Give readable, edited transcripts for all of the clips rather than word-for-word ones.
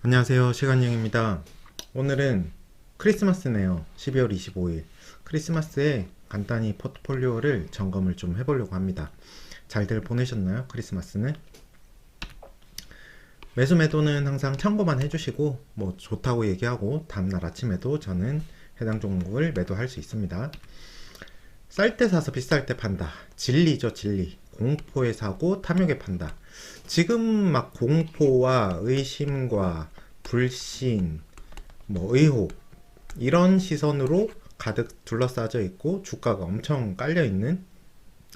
안녕하세요, 시간영입니다. 오늘은 크리스마스네요. 12월 25일 크리스마스에 간단히 포트폴리오를 점검을 좀 해보려고 합니다. 잘들 보내셨나요? 크리스마스는? 매수 매도는 항상 참고만 해주시고 뭐 좋다고 얘기하고 다음날 아침에도 저는 해당 종목을 매도할 수 있습니다. 쌀 때 사서 비쌀 때 판다. 진리죠, 진리. 공포에 사고 탐욕에 판다. 지금 막 공포와 의심과 불신, 뭐 의혹 이런 시선으로 가득 둘러싸져 있고 주가가 엄청 깔려 있는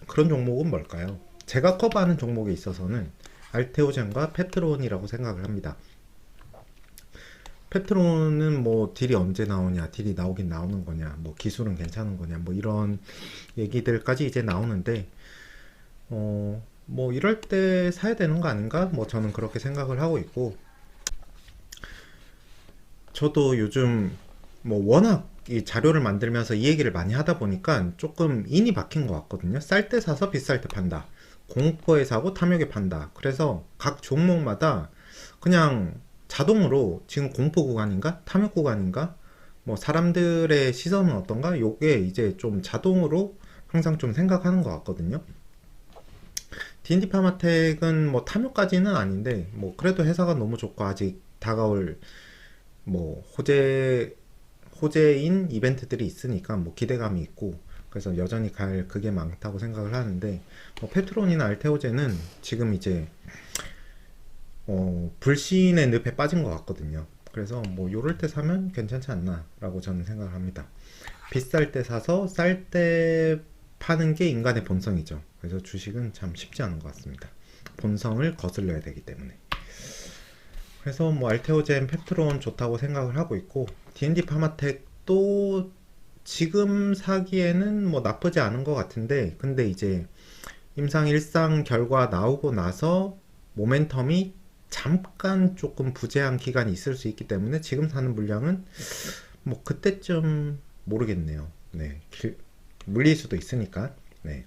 그런 종목은 뭘까요? 제가 커버하는 종목에 있어서는 알테오젠과 페트론이라고 생각을 합니다. 페트론은 뭐 딜이 언제 나오냐, 딜이 나오긴 나오는 거냐, 뭐 기술은 괜찮은 거냐, 뭐 이런 얘기들까지 이제 나오는데 뭐 이럴 때 사야 되는 거 아닌가? 뭐 저는 그렇게 생각을 하고 있고, 저도 요즘 뭐 워낙 이 자료를 만들면서 이 얘기를 많이 하다 보니까 조금 인이 박힌 것 같거든요. 쌀 때 사서 비쌀 때 판다. 공포에 사고 탐욕에 판다. 그래서 각 종목마다 그냥 자동으로 지금 공포 구간인가? 탐욕 구간인가? 뭐 사람들의 시선은 어떤가? 요게 이제 좀 자동으로 항상 좀 생각하는 것 같거든요. D&D 파마텍은 뭐 탐욕까지는 아닌데 뭐 그래도 회사가 너무 좋고 아직 다가올 뭐 호재인 이벤트들이 있으니까 뭐 기대감이 있고 그래서 여전히 갈 그게 많다고 생각을 하는데, 뭐 페트론이나 알테오제는 지금 이제 불신의 늪에 빠진 것 같거든요. 그래서 뭐 요럴 때 사면 괜찮지 않나 라고 저는 생각을 합니다. 비쌀 때 사서 쌀 때 파는 게 인간의 본성이죠. 그래서 주식은 참 쉽지 않은 것 같습니다. 본성을 거슬러야 되기 때문에. 그래서 뭐 알테오젠, 펩트론 좋다고 생각을 하고 있고, D&D 파마텍도 지금 사기에는 뭐 나쁘지 않은 것 같은데, 근데 이제 임상 일상 결과 나오고 나서 모멘텀이 잠깐 조금 부재한 기간이 있을 수 있기 때문에 지금 사는 물량은 뭐 그때쯤 모르겠네요. 네, 물릴 수도 있으니까. 네,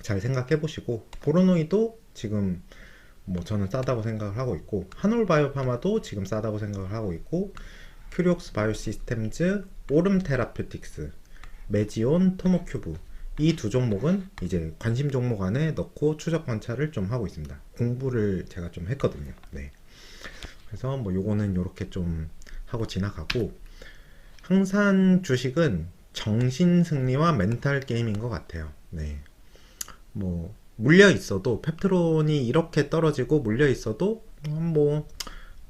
잘 생각해 보시고, 보로노이도 지금 뭐 저는 싸다고 생각을 하고 있고, 한올바이오파마도 지금 싸다고 생각을 하고 있고, 큐리옥스 바이오시스템즈, 오름 테라퓨틱스, 메지온, 토모큐브, 이 두 종목은 이제 관심 종목 안에 넣고 추적 관찰을 좀 하고 있습니다. 공부를 제가 좀 했거든요. 네. 그래서 뭐 요거는 요렇게 좀 하고 지나가고, 항상 주식은 정신 승리와 멘탈 게임인 것 같아요. 네. 뭐 물려 있어도 펩트론이 이렇게 떨어지고 물려 있어도 뭐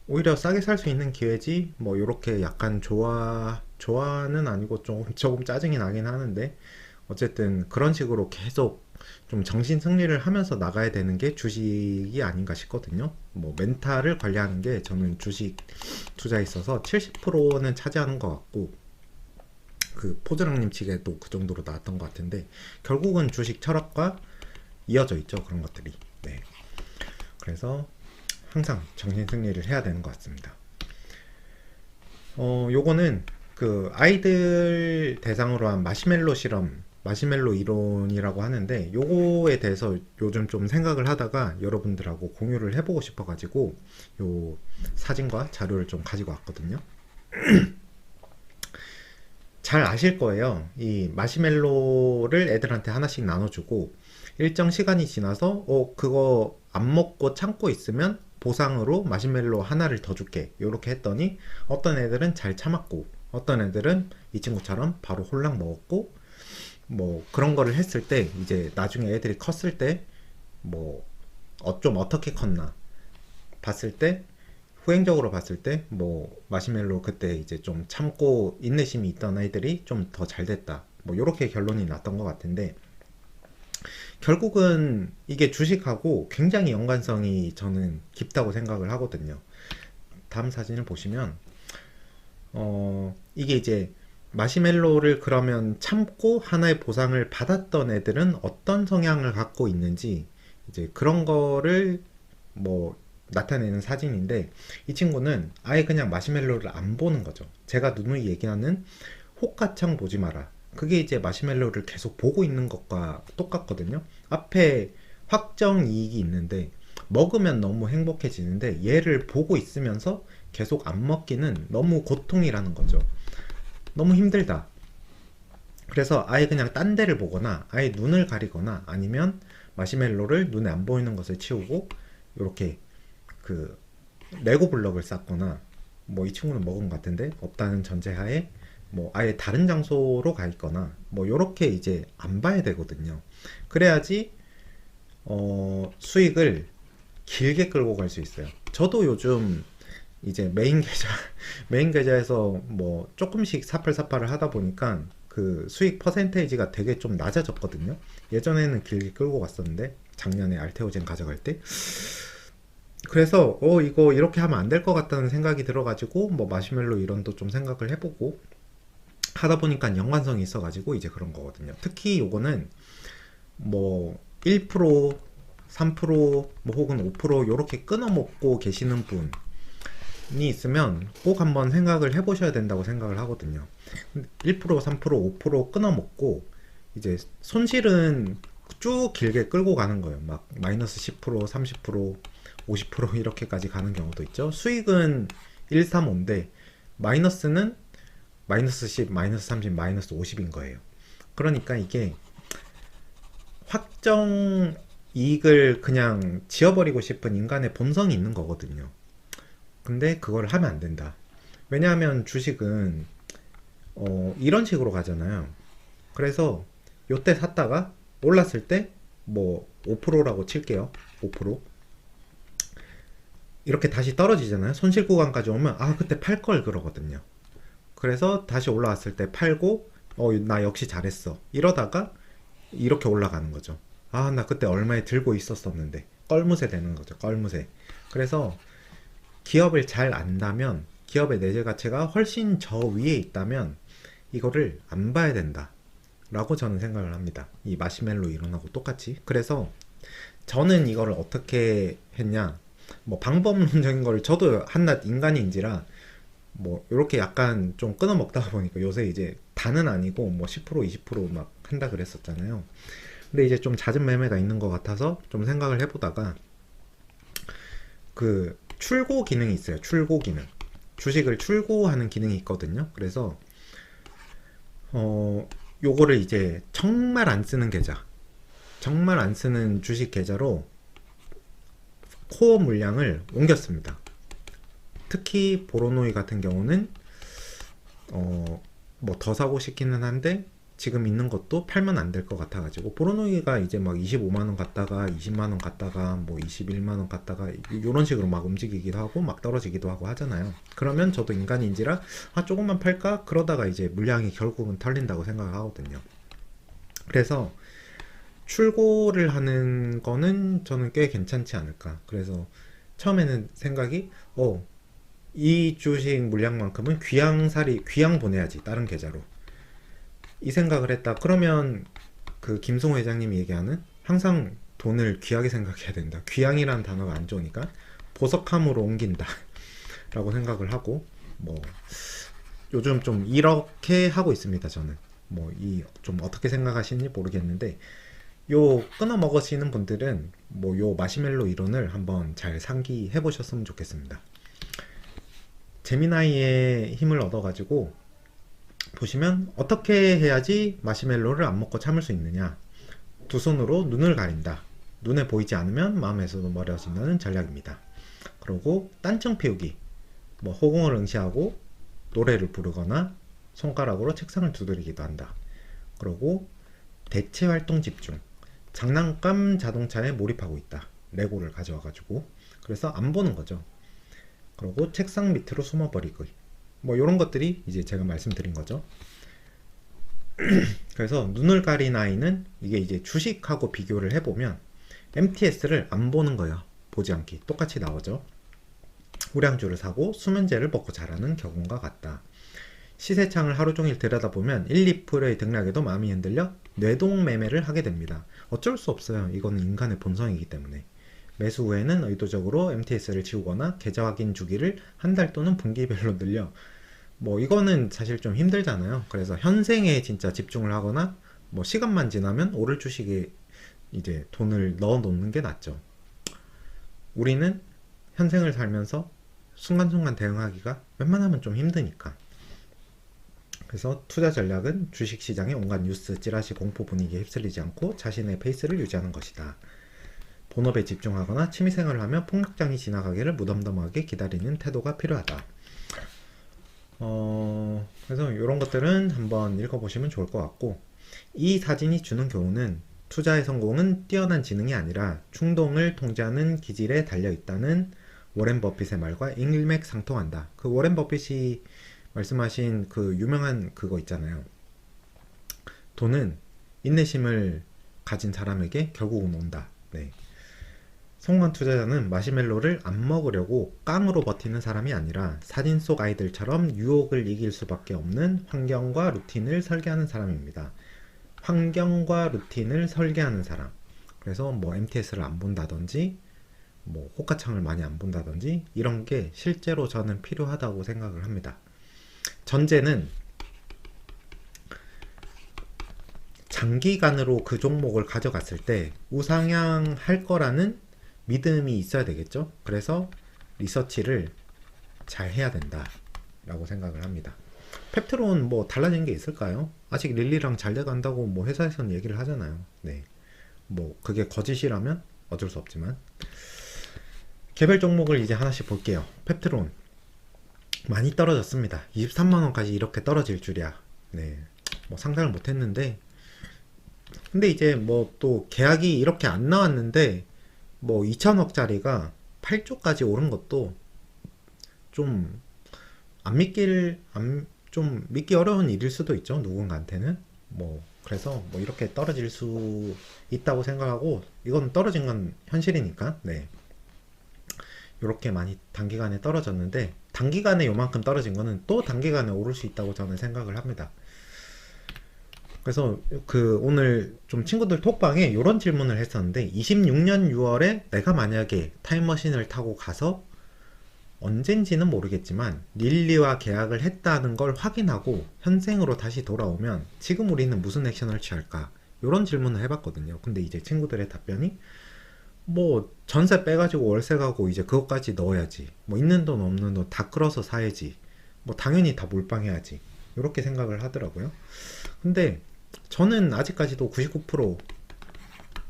오히려 싸게 살 수 있는 기회지 뭐 요렇게 약간 좋아는 아니고 조금 짜증이 나긴 하는데, 어쨌든 그런 식으로 계속 좀 정신 승리를 하면서 나가야 되는 게 주식이 아닌가 싶거든요. 뭐 멘탈을 관리하는 게 저는 주식 투자에 있어서 70%는 차지하는 것 같고, 그 포즈랑님 측에도 그 정도로 나왔던 것 같은데 결국은 주식 철학과 이어져 있죠, 그런 것들이. 네. 그래서 항상 정신 승리를 해야 되는 것 같습니다. 요거는 그 아이들 대상으로 한 마시멜로 실험, 마시멜로 이론이라고 하는데, 요거에 대해서 요즘 좀 생각을 하다가 여러분들하고 공유를 해보고 싶어가지고 요 사진과 자료를 좀 가지고 왔거든요. 잘 아실 거예요. 이 마시멜로를 애들한테 하나씩 나눠주고 일정 시간이 지나서 그거 안 먹고 참고 있으면 보상으로 마시멜로 하나를 더 줄게 요렇게 했더니 어떤 애들은 잘 참았고 어떤 애들은 이 친구처럼 바로 홀랑 먹었고, 뭐 그런 거를 했을 때 이제 나중에 애들이 컸을 때 뭐 좀 어떻게 컸나 봤을 때, 후행적으로 봤을 때 뭐 마시멜로 그때 이제 좀 참고 인내심이 있던 아이들이 좀 더 잘 됐다 뭐 이렇게 결론이 났던 것 같은데, 결국은 이게 주식하고 굉장히 연관성이 저는 깊다고 생각을 하거든요. 다음 사진을 보시면 이게 이제 마시멜로를 그러면 참고 하나의 보상을 받았던 애들은 어떤 성향을 갖고 있는지 이제 그런 거를 뭐 나타내는 사진인데, 이 친구는 아예 그냥 마시멜로를 안 보는 거죠. 제가 누누이 얘기하는 호가창 보지 마라, 그게 이제 마시멜로를 계속 보고 있는 것과 똑같거든요. 앞에 확정 이익이 있는데 먹으면 너무 행복해지는데 얘를 보고 있으면서 계속 안 먹기는 너무 고통이라는 거죠. 너무 힘들다. 그래서 아예 그냥 딴 데를 보거나 아예 눈을 가리거나 아니면 마시멜로를 눈에 안 보이는 것을 치우고 이렇게 그 레고 블럭을 쌓거나 뭐 이 친구는 먹은 것 같은데 없다는 전제하에 뭐 아예 다른 장소로 가 있거나 뭐 요렇게 이제 안 봐야 되거든요. 그래야지 수익을 길게 끌고 갈 수 있어요. 저도 요즘 이제 메인 계좌 메인 계좌에서 뭐 조금씩 사팔사팔을 하다 보니까 그 수익 퍼센테이지가 되게 좀 낮아졌거든요. 예전에는 길게 끌고 갔었는데 작년에 알테오젠 가져갈 때 그래서 이거 이렇게 하면 안 될 것 같다는 생각이 들어가지고 뭐 마시멜로 이론도 좀 생각을 해보고 하다 보니까 연관성이 있어가지고 이제 그런 거거든요. 특히 요거는 뭐 1%, 3%, 뭐 혹은 5% 요렇게 끊어먹고 계시는 분이 있으면 꼭 한번 생각을 해보셔야 된다고 생각을 하거든요. 1%, 3%, 5% 끊어먹고 이제 손실은 쭉 길게 끌고 가는 거예요. 막 마이너스 10%, 30%, 50% 이렇게까지 가는 경우도 있죠. 수익은 1, 3, 5인데 마이너스는 마이너스 10, 마이너스 30, 마이너스 50인 거예요. 그러니까 이게 확정 이익을 그냥 지어버리고 싶은 인간의 본성이 있는 거거든요. 근데 그걸 하면 안 된다. 왜냐하면 주식은 이런 식으로 가잖아요. 그래서 요때 샀다가 올랐을 때 뭐 5%라고 칠게요. 5% 이렇게 다시 떨어지잖아요. 손실 구간까지 오면 그때 팔 걸 그러거든요. 그래서 다시 올라왔을 때 팔고 나 역시 잘했어 이러다가 이렇게 올라가는 거죠. 나 그때 얼마에 들고 있었었는데 껄무새 되는 거죠. 껄무새. 그래서 기업을 잘 안다면 기업의 내재 가치가 훨씬 저 위에 있다면 이거를 안 봐야 된다 라고 저는 생각을 합니다. 이 마시멜로 이론하고 똑같이. 그래서 저는 이거를 어떻게 했냐, 뭐 방법론적인 거를 저도 한낱 인간인지라 뭐 이렇게 약간 좀 끊어 먹다 보니까 요새 이제 다는 아니고 뭐 10% 20%막 한다 그랬었잖아요. 근데 이제 좀 잦은 매매가 있는 것 같아서 좀 생각을 해보다가 그 출고 기능이 있어요. 출고 기능. 주식을 출고하는 기능이 있거든요. 그래서 요거를 이제 정말 안 쓰는 계좌, 정말 안 쓰는 주식 계좌로 코어 물량을 옮겼습니다. 특히 보로노이 같은 경우는 뭐 더 사고 싶기는 한데 지금 있는 것도 팔면 안 될 것 같아가지고 보로노이가 이제 막 25만원 갔다가 20만원 갔다가 뭐 21만원 갔다가 이런 식으로 막 움직이기도 하고 막 떨어지기도 하고 하잖아요. 그러면 저도 인간인지라 조금만 팔까? 그러다가 이제 물량이 결국은 털린다고 생각을 하거든요. 그래서 출고를 하는 거는 저는 꽤 괜찮지 않을까. 그래서 처음에는 생각이 이 주식 물량만큼은 귀양 보내야지 다른 계좌로, 이 생각을 했다. 그러면 그 김성호 회장님이 얘기하는 항상 돈을 귀하게 생각해야 된다, 귀양이라는 단어가 안 좋으니까 보석함으로 옮긴다 라고 생각을 하고 뭐 요즘 좀 이렇게 하고 있습니다. 저는 뭐 이 좀 어떻게 생각하시는지 모르겠는데 요 끊어 먹으시는 분들은 뭐 요 마시멜로 이론을 한번 잘 상기해 보셨으면 좋겠습니다. 제미나이의 힘을 얻어가지고 보시면 어떻게 해야지 마시멜로를 안 먹고 참을 수 있느냐. 두 손으로 눈을 가린다. 눈에 보이지 않으면 마음에서도 멀어진다는 전략입니다. 그리고 딴청 피우기, 뭐 호공을 응시하고 노래를 부르거나 손가락으로 책상을 두드리기도 한다. 그리고 대체 활동 집중, 장난감 자동차에 몰입하고 있다. 레고를 가져와가지고 그래서 안 보는 거죠. 그리고 책상 밑으로 숨어버리기, 뭐 이런 것들이 이제 제가 말씀드린 거죠. 그래서 눈을 가린 아이는 이게 이제 주식하고 비교를 해보면 MTS를 안 보는 거예요. 보지 않기 똑같이 나오죠. 우량주를 사고 수면제를 먹고 자라는 경우가 같다. 시세창을 하루 종일 들여다보면 1, 2%의 등락에도 마음이 흔들려 뇌동 매매를 하게 됩니다. 어쩔 수 없어요. 이거는 인간의 본성이기 때문에. 매수 후에는 의도적으로 MTS를 지우거나 계좌 확인 주기를 한 달 또는 분기별로 늘려, 뭐 이거는 사실 좀 힘들잖아요. 그래서 현생에 진짜 집중을 하거나 뭐 시간만 지나면 오를 주식에 이제 돈을 넣어 놓는 게 낫죠. 우리는 현생을 살면서 순간순간 대응하기가 웬만하면 좀 힘드니까. 그래서 투자 전략은 주식시장의 온갖 뉴스, 찌라시, 공포 분위기에 휩쓸리지 않고 자신의 페이스를 유지하는 것이다. 본업에 집중하거나 취미생활을 하며 폭락장이 지나가기를 무덤덤하게 기다리는 태도가 필요하다. 그래서 이런 것들은 한번 읽어보시면 좋을 것 같고, 이 사진이 주는 교훈은 투자의 성공은 뛰어난 지능이 아니라 충동을 통제하는 기질에 달려있다는 워렌 버핏의 말과 일맥상통한다. 그 워렌 버핏이 말씀하신 그 유명한 그거 있잖아요. 돈은 인내심을 가진 사람에게 결국은 온다. 네. 성공한 투자자는 마시멜로를 안 먹으려고 깡으로 버티는 사람이 아니라 사진 속 아이들처럼 유혹을 이길 수밖에 없는 환경과 루틴을 설계하는 사람입니다. 환경과 루틴을 설계하는 사람. 그래서 뭐 MTS를 안 본다든지 뭐 호가창을 많이 안 본다든지 이런 게 실제로 저는 필요하다고 생각을 합니다. 전제는 장기간으로 그 종목을 가져갔을 때 우상향할 거라는 믿음이 있어야 되겠죠. 그래서 리서치를 잘 해야 된다 라고 생각을 합니다. 펩트론 뭐 달라진 게 있을까요? 아직 릴리랑 잘 돼간다고 뭐 회사에서는 얘기를 하잖아요. 네, 뭐 그게 거짓이라면 어쩔 수 없지만 개별 종목을 이제 하나씩 볼게요. 펩트론 많이 떨어졌습니다. 23만원까지 이렇게 떨어질 줄이야. 네, 뭐 상상을 못했는데, 근데 이제 뭐 또 계약이 이렇게 안 나왔는데 뭐 2천억짜리가 8조까지 오른 것도 좀 좀 믿기 어려운 일일 수도 있죠. 누군가한테는. 뭐 그래서 뭐 이렇게 떨어질 수 있다고 생각하고, 이건 떨어진 건 현실이니까. 네, 이렇게 많이 단기간에 떨어졌는데 단기간에 요만큼 떨어진 거는 또 단기간에 오를 수 있다고 저는 생각을 합니다. 그래서 그 오늘 좀 친구들 톡방에 이런 질문을 했었는데, 26년 6월에 내가 만약에 타임머신을 타고 가서 언젠지는 모르겠지만 릴리와 계약을 했다는 걸 확인하고 현생으로 다시 돌아오면 지금 우리는 무슨 액션을 취할까? 이런 질문을 해봤거든요. 근데 이제 친구들의 답변이 뭐 전세 빼가지고 월세 가고 이제 그것까지 넣어야지, 뭐 있는 돈 없는 돈 다 끌어서 사야지, 뭐 당연히 다 몰빵해야지, 이렇게 생각을 하더라고요. 근데 저는 아직까지도 99%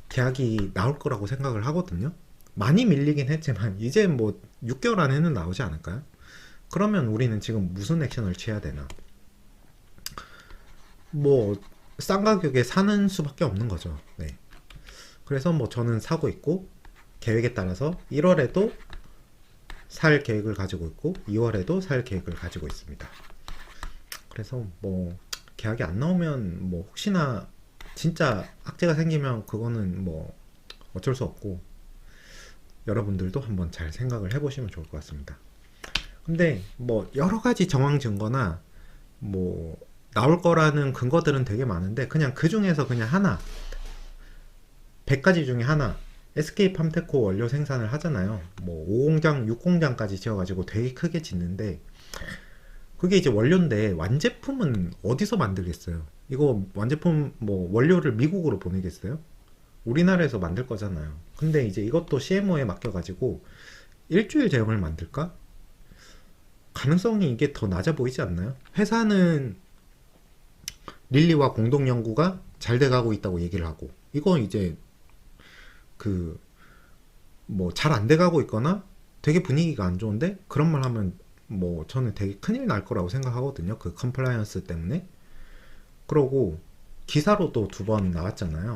계약이 나올 거라고 생각을 하거든요. 많이 밀리긴 했지만 이제 뭐 6개월 안에는 나오지 않을까요? 그러면 우리는 지금 무슨 액션을 취해야 되나? 뭐 싼 가격에 사는 수밖에 없는 거죠. 네. 그래서 뭐 저는 사고 있고, 계획에 따라서 1월에도 살 계획을 가지고 있고 2월에도 살 계획을 가지고 있습니다. 그래서 뭐 계약이 안 나오면 뭐 혹시나 진짜 악재가 생기면 그거는 뭐 어쩔 수 없고, 여러분들도 한번 잘 생각을 해보시면 좋을 것 같습니다. 근데 뭐 여러 가지 정황 증거나 뭐 나올 거라는 근거들은 되게 많은데, 그냥 그 중에서 그냥 하나, 100가지 중에 하나, SK팜테코 원료 생산을 하잖아요. 뭐 5공장, 6공장까지 지어가지고 되게 크게 짓는데, 그게 이제 원료인데 완제품은 어디서 만들겠어요? 이거 완제품 뭐 원료를 미국으로 보내겠어요? 우리나라에서 만들 거잖아요. 근데 이제 이것도 CMO에 맡겨가지고 일주일 제형을 만들까? 가능성이 이게 더 낮아 보이지 않나요? 회사는 릴리와 공동 연구가 잘 돼가고 있다고 얘기를 하고, 이거 이제 그 뭐 잘 안 돼가고 있거나 되게 분위기가 안 좋은데 그런 말 하면 뭐 저는 되게 큰일 날 거라고 생각하거든요. 그 컴플라이언스 때문에. 그러고 기사로도 2번 나왔잖아요.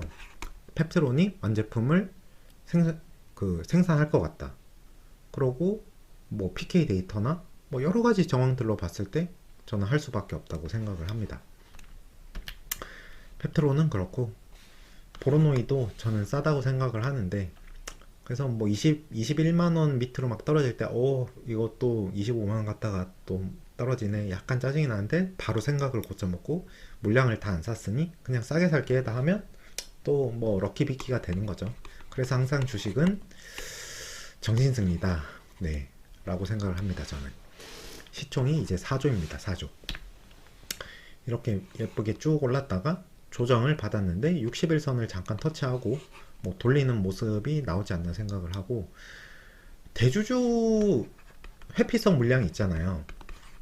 펩트론이 완제품을 생산할 것 같다. 그러고 뭐 PK 데이터나 뭐 여러 가지 정황들로 봤을 때 저는 할 수밖에 없다고 생각을 합니다. 펩트론은 그렇고, 보로노이도 저는 싸다고 생각을 하는데, 그래서 뭐 21만원 밑으로 막 떨어질 때 이것도 25만원 갔다가 또 떨어지네, 약간 짜증이 나는데 바로 생각을 고쳐먹고 물량을 다 안 샀으니 그냥 싸게 살게 해다 하면 또 뭐 럭키비키가 되는 거죠. 그래서 항상 주식은 정신승리다, 네, 라고 생각을 합니다. 저는 시총이 이제 4조입니다. 4조. 이렇게 예쁘게 쭉 올랐다가 조정을 받았는데 60일선을 잠깐 터치하고 뭐 돌리는 모습이 나오지 않나 생각을 하고, 대주주 회피성 물량이 있잖아요.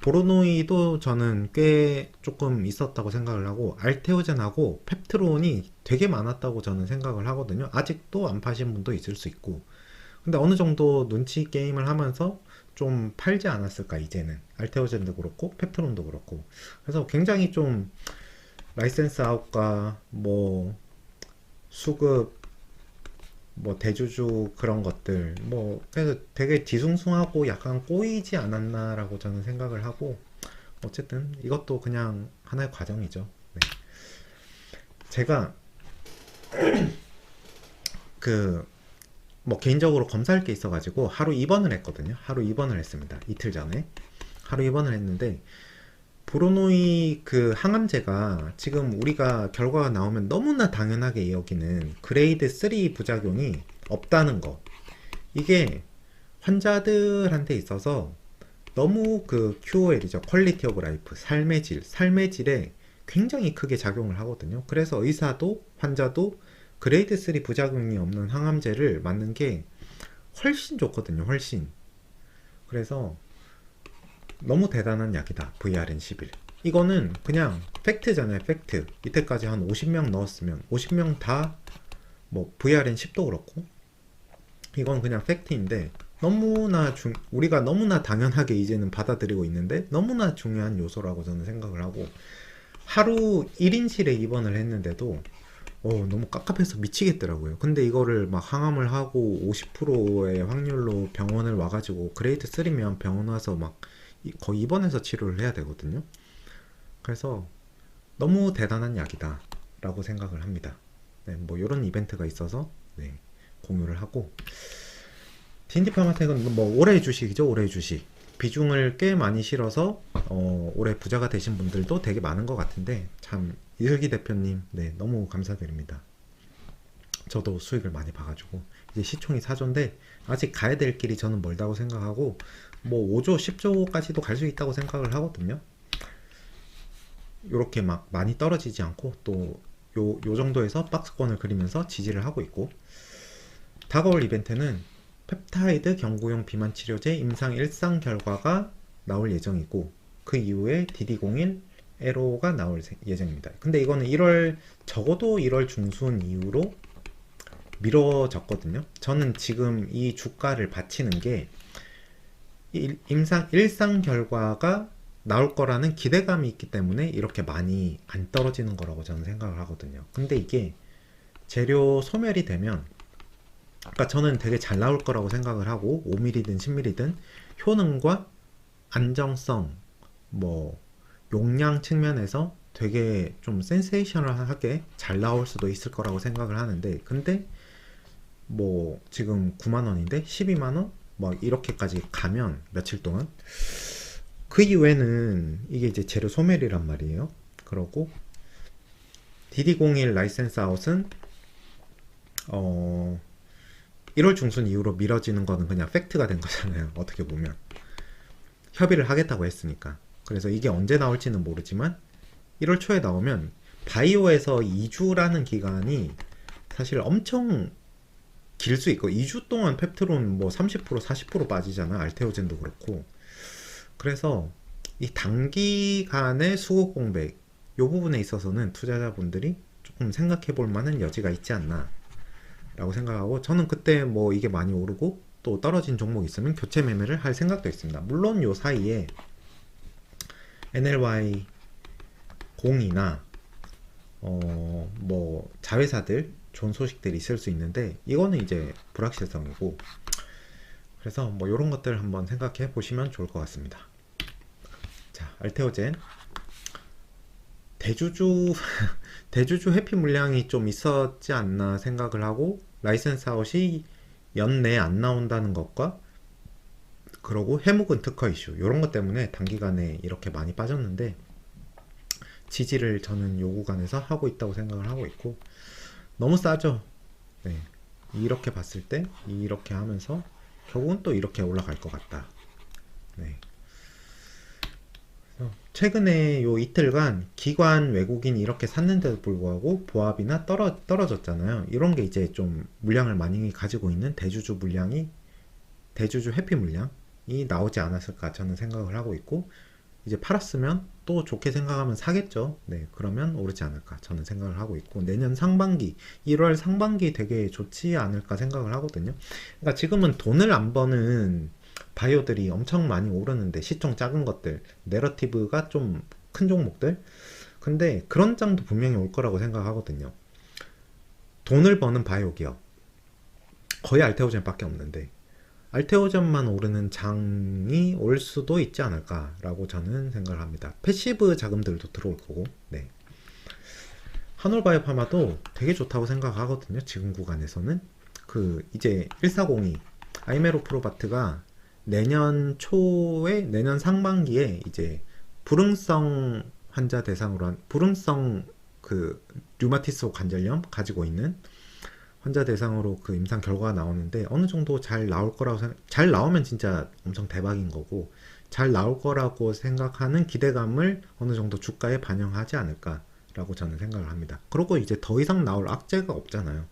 보로노이도 저는 꽤 조금 있었다고 생각을 하고, 알테오젠하고 펩트론이 되게 많았다고 저는 생각을 하거든요. 아직도 안 파신 분도 있을 수 있고. 근데 어느 정도 눈치 게임을 하면서 좀 팔지 않았을까, 이제는. 알테오젠도 그렇고, 펩트론도 그렇고. 그래서 굉장히 좀 라이센스 아웃과 뭐 수급, 뭐 대주주 그런 것들 뭐 그래서 되게 뒤숭숭하고 약간 꼬이지 않았나라고 저는 생각을 하고, 어쨌든 이것도 그냥 하나의 과정이죠. 네. 제가 그 뭐 개인적으로 검사할 게 있어가지고 하루 입원을 했거든요. 하루 입원을 했습니다. 이틀 전에 하루 입원을 했는데, 브로노이 그 항암제가 지금 우리가 결과가 나오면 너무나 당연하게 여기는 그레이드 3 부작용이 없다는 거. 이게 환자들한테 있어서 너무 그 QOL이죠. 퀄리티 오브 라이프, 삶의 질에 굉장히 크게 작용을 하거든요. 그래서 의사도 환자도 그레이드 3 부작용이 없는 항암제를 맞는 게 훨씬 좋거든요. 훨씬. 그래서 너무 대단한 약이다. VRN11. 이거는 그냥 팩트잖아요. 팩트. 이때까지 한 50명 넣었으면 50명 다 뭐 VRN10도 그렇고, 이건 그냥 팩트인데, 우리가 너무나 당연하게 이제는 받아들이고 있는데 너무나 중요한 요소라고 저는 생각을 하고, 하루 1인실에 입원을 했는데도 너무 깝깝해서 미치겠더라고요. 근데 이거를 막 항암을 하고 50%의 확률로 병원을 와가지고, 그레이드 3면 병원 와서 막 거의 입원해서 치료를 해야 되거든요. 그래서 너무 대단한 약이다 라고 생각을 합니다. 네, 뭐 이런 이벤트가 있어서 네, 공유를 하고, D&D 파마텍은 뭐 올해의 주식이죠. 올해의 주식 비중을 꽤 많이 실어서 올해 부자가 되신 분들도 되게 많은 것 같은데, 참 이슬기 대표님 네, 너무 감사드립니다. 저도 수익을 많이 봐가지고 이제 시총이 4조인데 아직 가야 될 길이 저는 멀다고 생각하고, 뭐 5조 10조까지도 갈 수 있다고 생각을 하거든요. 요렇게 막 많이 떨어지지 않고 또 요 정도에서 박스권을 그리면서 지지를 하고 있고, 다가올 이벤트는 펩타이드 경구용 비만 치료제 임상 1상 결과가 나올 예정이고, 그 이후에 DD01 에로가 나올 예정입니다. 근데 이거는 적어도 1월 중순 이후로 미뤄졌거든요. 저는 지금 이 주가를 받치는 게 임상 1상 결과가 나올 거라는 기대감이 있기 때문에 이렇게 많이 안 떨어지는 거라고 저는 생각을 하거든요. 근데 이게 재료 소멸이 되면, 아까 저는 되게 잘 나올 거라고 생각을 하고 5mm든 10mm든 효능과 안정성, 뭐 용량 측면에서 되게 좀 센세이셔널하게 잘 나올 수도 있을 거라고 생각을 하는데, 근데 뭐 지금 9만원인데 12만원? 뭐 이렇게까지 가면 며칠 동안, 그 이후에는 이게 이제 재료 소멸이란 말이에요. 그러고 DD01 라이센스 아웃은 1월 중순 이후로 미뤄지는 거는 그냥 팩트가 된 거잖아요. 어떻게 보면 협의를 하겠다고 했으니까. 그래서 이게 언제 나올지는 모르지만 1월 초에 나오면 바이오에서 2주라는 기간이 사실 엄청 길 수 있고, 2주 동안 펩트론 뭐 30% 40% 빠지잖아. 알테오젠도 그렇고. 그래서 이 단기간의 수급 공백, 요 부분에 있어서는 투자자분들이 조금 생각해 볼 만한 여지가 있지 않나 라고 생각하고, 저는 그때 뭐 이게 많이 오르고 또 떨어진 종목 있으면 교체 매매를 할 생각도 있습니다. 물론 요 사이에 NLY 공이나 뭐 자회사들 좋은 소식들이 있을 수 있는데, 이거는 이제 불확실성이고, 그래서 뭐 이런 것들 한번 생각해 보시면 좋을 것 같습니다. 자, 알테오젠 대주주 대주주 회피 물량이 좀 있었지 않나 생각을 하고, 라이센스 아웃이 연내 안 나온다는 것과, 그러고 해묵은 특허 이슈, 이런 것 때문에 단기간에 이렇게 많이 빠졌는데, 지지를 저는 요 구간에서 하고 있다고 생각을 하고 있고, 너무 싸죠. 네. 이렇게 봤을 때 이렇게 하면서 결국은 또 이렇게 올라갈 것 같다. 네. 최근에 요 이틀간 기관 외국인이 이렇게 샀는데도 불구하고 보합이나 떨어졌잖아요. 이런 게 이제 좀 물량을 많이 가지고 있는 대주주 물량이 대주주 회피 물량이 나오지 않았을까 저는 생각을 하고 있고, 이제 팔았으면 또 좋게 생각하면 사겠죠. 네, 그러면 오르지 않을까 저는 생각을 하고 있고, 내년 상반기 1월 상반기 되게 좋지 않을까 생각을 하거든요. 그러니까 지금은 돈을 안 버는 바이오들이 엄청 많이 오르는데, 시총 작은 것들, 내러티브가 좀 큰 종목들, 근데 그런 장도 분명히 올 거라고 생각하거든요. 돈을 버는 바이오 기업 거의 알테오젠밖에 없는데, 알테오젠만 오르는 장이 올 수도 있지 않을까라고 저는 생각을 합니다. 패시브 자금들도 들어올 거고. 네. 한올바이오파마도 되게 좋다고 생각하거든요. 지금 구간에서는 그 이제 1402 아이메로프로바트가 내년 상반기에 이제 불응성 환자 대상으로 한 불응성 그 류마티스 관절염 가지고 있는 환자 대상으로 그 임상 결과가 나오는데, 어느 정도 잘 나올 거라고 잘 나오면 진짜 엄청 대박인 거고, 잘 나올 거라고 생각하는 기대감을 어느 정도 주가에 반영하지 않을까라고 저는 생각을 합니다. 그리고 이제 더 이상 나올 악재가 없잖아요.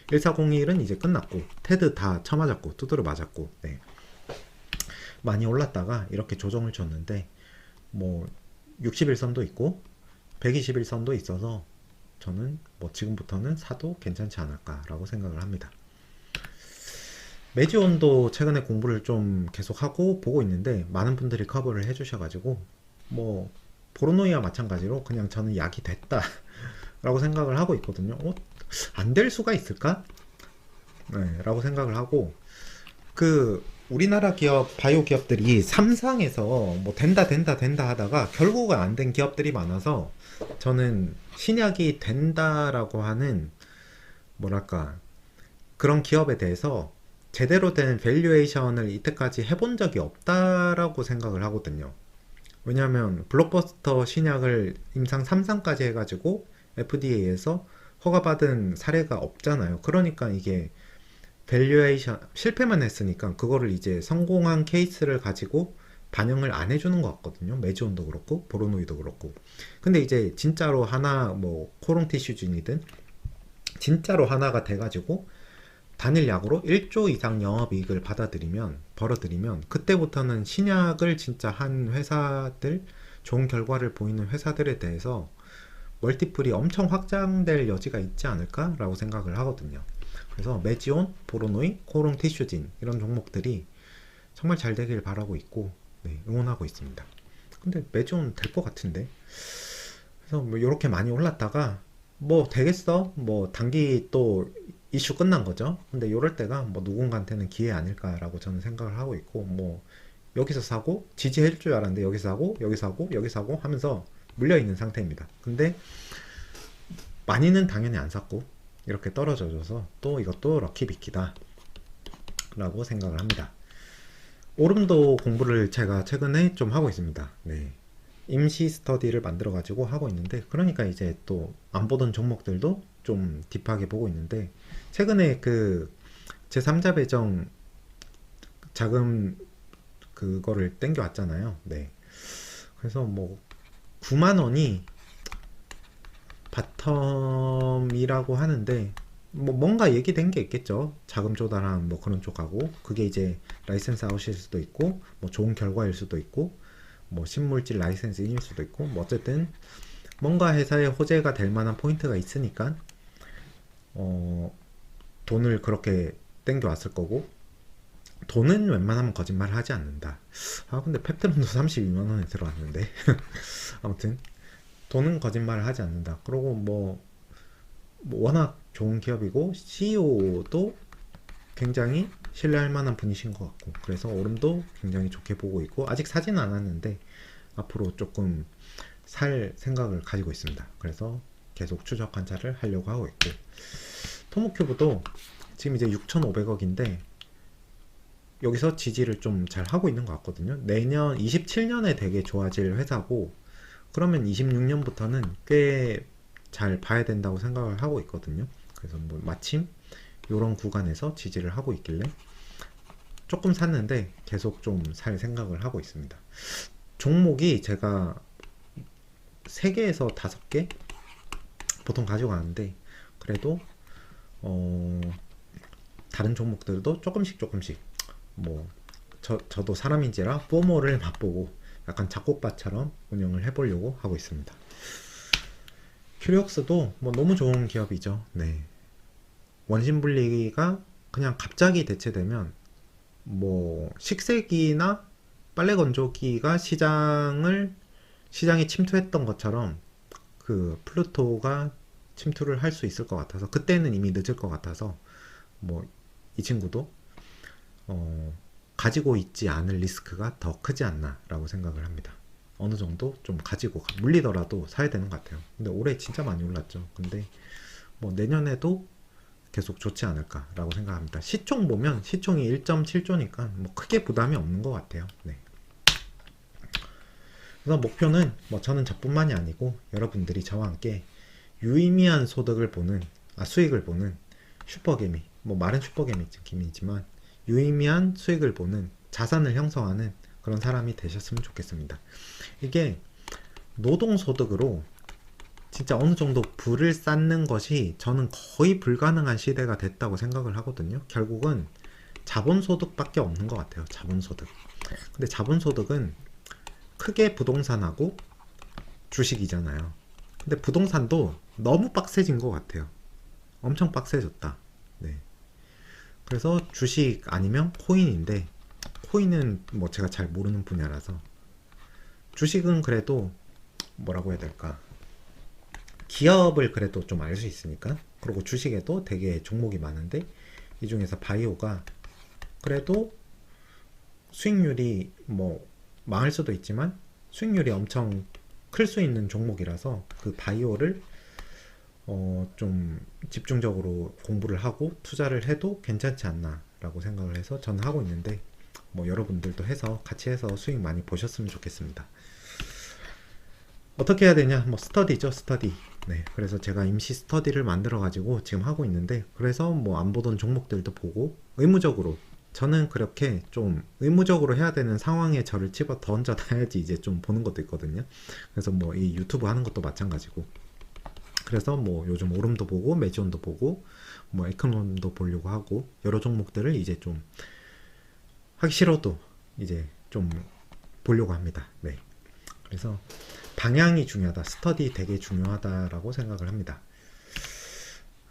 1401은 이제 끝났고, 테드 다 쳐맞았고 두드려 맞았고, 네. 많이 올랐다가 이렇게 조정을 줬는데, 뭐 60일선도 있고 121선도 있어서 저는 뭐 지금부터는 사도 괜찮지 않을까라고 생각을 합니다. 매지온도 최근에 공부를 좀 계속하고 보고 있는데, 많은 분들이 커버를 해주셔가지고, 뭐 보로노이와 마찬가지로 그냥 저는 약이 됐다 라고 생각을 하고 있거든요. 안 될 수가 있을까? 네, 라고 생각을 하고, 그 우리나라 기업 바이오 기업들이 삼상에서 뭐 된다 하다가 결국은 안 된 기업들이 많아서, 저는 신약이 된다라고 하는 뭐랄까 그런 기업에 대해서 제대로 된 밸류에이션을 이때까지 해본 적이 없다라고 생각을 하거든요. 왜냐하면 블록버스터 신약을 임상 3상까지 해가지고 FDA에서 허가받은 사례가 없잖아요. 그러니까 이게 밸류에이션 실패만 했으니까 그거를 이제 성공한 케이스를 가지고 반영을 안 해주는 것 같거든요. 메지온도 그렇고 보로노이도 그렇고. 근데 이제 진짜로 하나 뭐 코롱 티슈진이든 진짜로 하나가 돼가지고 단일 약으로 1조 이상 영업이익을 벌어들이면 그때부터는 신약을 진짜 한 회사들, 좋은 결과를 보이는 회사들에 대해서 멀티플이 엄청 확장될 여지가 있지 않을까라고 생각을 하거든요. 그래서 메지온, 보로노이, 코롱 티슈진 이런 종목들이 정말 잘 되길 바라고 있고, 네, 응원하고 있습니다. 근데 메지온 될 것 같은데, 그래서 뭐 이렇게 많이 올랐다가 뭐 되겠어? 뭐 단기 또 이슈 끝난 거죠. 근데 이럴 때가 뭐 누군가한테는 기회 아닐까라고 저는 생각을 하고 있고, 뭐 여기서 사고 지지해줄 줄 알았는데 여기서 사고 여기 사고 여기 사고 하면서 물려 있는 상태입니다. 근데 많이는 당연히 안 샀고 이렇게 떨어져줘서 또 이것도 럭키비키다 라고 생각을 합니다. 오름도 공부를 제가 최근에 좀 하고 있습니다. 네. 임시 스터디를 만들어 가지고 하고 있는데, 그러니까 이제 또 안 보던 종목들도 좀 딥하게 보고 있는데, 최근에 그 제3자 배정 자금 그거를 땡겨 왔잖아요. 네. 그래서 뭐 9만 원이 바텀이라고 하는데, 뭐 뭔가 얘기된 게 있겠죠. 자금 조달한 뭐 그런 쪽하고, 그게 이제 라이센스 아웃일 수도 있고 뭐 좋은 결과일 수도 있고 뭐 신물질 라이센스인일 수도 있고, 뭐 어쨌든 뭔가 회사에 호재가 될 만한 포인트가 있으니까 돈을 그렇게 땡겨 왔을 거고, 돈은 웬만하면 거짓말을 하지 않는다. 근데 펩트론도 32만 원에 들어왔는데 아무튼 돈은 거짓말을 하지 않는다. 그리고 뭐 워낙 좋은 기업이고 CEO도 굉장히 신뢰할 만한 분이신 것 같고, 그래서 오름도 굉장히 좋게 보고 있고, 아직 사지는 않았는데 앞으로 조금 살 생각을 가지고 있습니다. 그래서 계속 추적 관찰을 하려고 하고 있고, 토모큐브도 지금 이제 6,500억인데 여기서 지지를 좀 잘 하고 있는 것 같거든요. 내년 27년에 되게 좋아질 회사고, 그러면 26년부터는 꽤 잘 봐야 된다고 생각을 하고 있거든요. 그래서 뭐 마침 이런 구간에서 지지를 하고 있길래 조금 샀는데 계속 좀 살 생각을 하고 있습니다. 종목이 제가 3개에서 5개 보통 가져가는데, 그래도 다른 종목들도 조금씩 뭐 저도 사람인지라 포모를 맛보고 약간 작곡바처럼 운영을 해보려고 하고 있습니다. 큐리옥스도 뭐 너무 좋은 기업이죠. 네. 원심 분리가 그냥 갑자기 대체되면 뭐 식세기나 빨래 건조기가 시장에 침투했던 것처럼 그 플루토가 침투를 할 수 있을 것 같아서, 그때는 이미 늦을 것 같아서 뭐 이 친구도 가지고 있지 않을 리스크가 더 크지 않나 라고 생각을 합니다. 어느 정도 좀 가지고 물리더라도 사야 되는 것 같아요. 근데 올해 진짜 많이 올랐죠. 근데 뭐 내년에도 계속 좋지 않을까 라고 생각합니다. 시총 보면 시총이 1.7조니까 뭐 크게 부담이 없는 것 같아요. 네. 그래서 목표는 뭐 저는 저뿐만이 아니고 여러분들이 저와 함께 유의미한 수익을 보는 슈퍼개미, 뭐 말은 슈퍼개미이지만 유의미한 수익을 보는 자산을 형성하는 그런 사람이 되셨으면 좋겠습니다. 이게 노동소득으로 진짜 어느 정도 부를 쌓는 것이 저는 거의 불가능한 시대가 됐다고 생각을 하거든요. 결국은 자본소득밖에 없는 것 같아요. 자본소득. 근데 자본소득은 크게 부동산하고 주식이잖아요. 근데 부동산도 너무 빡세진 것 같아요. 엄청 빡세졌다. 네. 그래서 주식 아니면 코인인데, 코인은 뭐 제가 잘 모르는 분야라서, 주식은 그래도 뭐라고 해야 될까, 기업을 그래도 좀 알 수 있으니까. 그리고 주식에도 되게 종목이 많은데 이 중에서 바이오가 그래도 수익률이 뭐 망할 수도 있지만 수익률이 엄청 클 수 있는 종목이라서 그 바이오를 좀 집중적으로 공부를 하고 투자를 해도 괜찮지 않나 라고 생각을 해서 저는 하고 있는데, 뭐 여러분들도 해서 같이 해서 수익 많이 보셨으면 좋겠습니다. 어떻게 해야 되냐? 뭐 스터디죠, 스터디. 네, 그래서 제가 임시 스터디를 만들어 가지고 지금 하고 있는데, 그래서 뭐 안 보던 종목들도 보고 의무적으로, 저는 그렇게 좀 의무적으로 해야 되는 상황에 저를 집어 던져놔야지 이제 좀 보는 것도 있거든요. 그래서 뭐 이 유튜브 하는 것도 마찬가지고, 그래서 뭐 요즘 오름도 보고 매지온도 보고 뭐 에코놈도 보려고 하고, 여러 종목들을 이제 좀 하기 싫어도 이제 좀 보려고 합니다. 네, 그래서 방향이 중요하다, 스터디 되게 중요하다라고 생각을 합니다.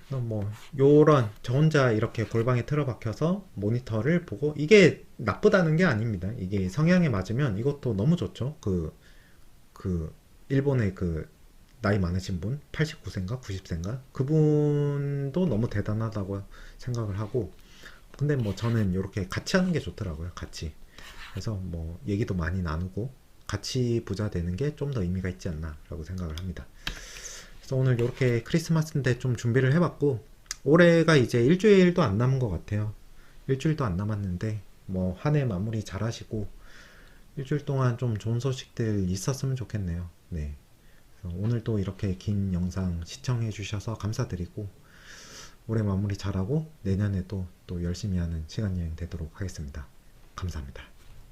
뭐 요런 저 혼자 이렇게 골방에 틀어박혀서 모니터를 보고, 이게 나쁘다는 게 아닙니다. 이게 성향에 맞으면 이것도 너무 좋죠. 그 일본의 그 나이 많으신 분, 89세인가 90세인가, 그분도 너무 대단하다고 생각을 하고, 근데 뭐 저는 이렇게 같이 하는 게 좋더라고요. 같이. 그래서 뭐 얘기도 많이 나누고 같이 부자 되는 게 좀 더 의미가 있지 않나 라고 생각을 합니다. 그래서 오늘 이렇게 크리스마스인데 좀 준비를 해봤고, 올해가 이제 일주일도 안 남은 것 같아요. 일주일도 안 남았는데 뭐 한 해 마무리 잘 하시고 일주일 동안 좀 좋은 소식들 있었으면 좋겠네요. 네. 그래서 오늘도 이렇게 긴 영상 시청해 주셔서 감사드리고, 올해 마무리 잘하고 내년에도 또 열심히 하는 시간여행 되도록 하겠습니다. 감사합니다.